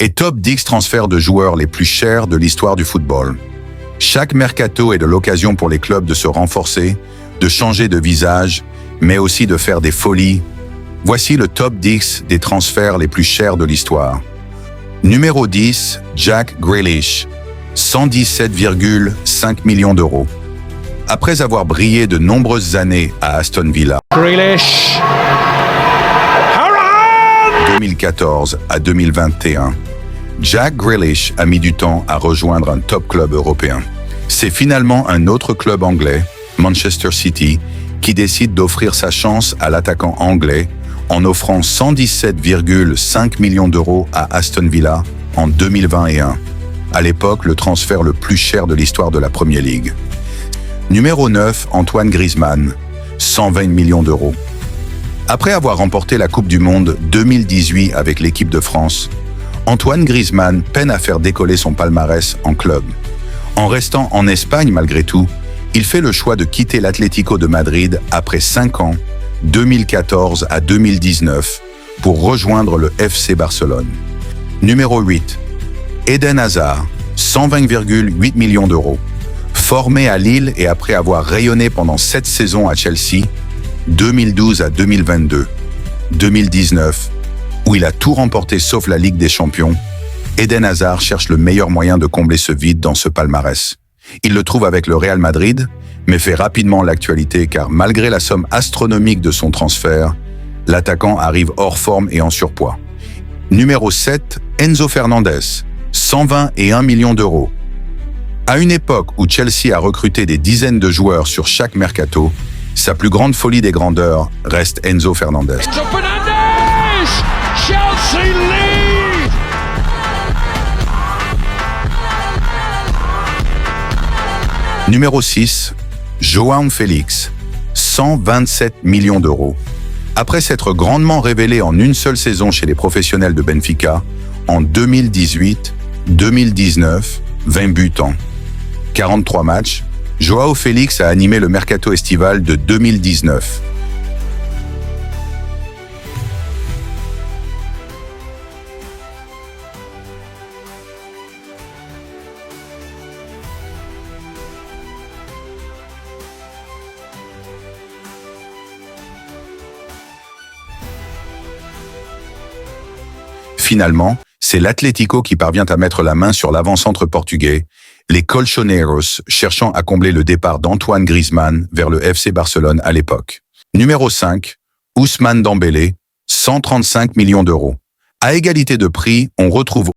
et top 10 transferts de joueurs les plus chers de l'histoire du football. Chaque mercato est de l'occasion pour les clubs de se renforcer, de changer de visage, mais aussi de faire des folies. Voici le top 10 des transferts les plus chers de l'histoire. Numéro 10, Jack Grealish, 117,5 millions d'euros. Après avoir brillé de nombreuses années à Aston Villa, Grealish. 2014 à 2021, Jack Grealish a mis du temps à rejoindre un top club européen. C'est finalement un autre club anglais, Manchester City, qui décide d'offrir sa chance à l'attaquant anglais en offrant 117,5 millions d'euros à Aston Villa en 2021. À l'époque, le transfert le plus cher de l'histoire de la Premier League. Numéro 9, Antoine Griezmann, 120 millions d'euros. Après avoir remporté la Coupe du Monde 2018 avec l'équipe de France, Antoine Griezmann peine à faire décoller son palmarès en club. En restant en Espagne malgré tout, il fait le choix de quitter l'Atlético de Madrid après 5 ans, 2014 à 2019, pour rejoindre le FC Barcelone. Numéro 8, Eden Hazard, 120,8 millions d'euros. Formé à Lille et après avoir rayonné pendant 7 saisons à Chelsea, 2012 à 2022, 2019, où il a tout remporté sauf la Ligue des Champions, Eden Hazard cherche le meilleur moyen de combler ce vide dans ce palmarès. Il le trouve avec le Real Madrid, mais fait rapidement l'actualité car malgré la somme astronomique de son transfert, l'attaquant arrive hors forme et en surpoids. Numéro 7, Enzo Fernandez, 121 millions d'euros. À une époque où Chelsea a recruté des dizaines de joueurs sur chaque mercato, sa plus grande folie des grandeurs reste Enzo Fernandez. Chelsea lead. Numéro 6, João Félix, 127 millions d'euros. Après s'être grandement révélé en une seule saison chez les professionnels de Benfica, en 2018, 2019, 20 buts en 43 matchs, João Félix a animé le mercato estival de 2019. Finalement, c'est l'Atlético qui parvient à mettre la main sur l'avant-centre portugais, les Colchoneros cherchant à combler le départ d'Antoine Griezmann vers le FC Barcelone à l'époque. Numéro 5, Ousmane Dembélé, 135 millions d'euros. À égalité de prix, on retrouve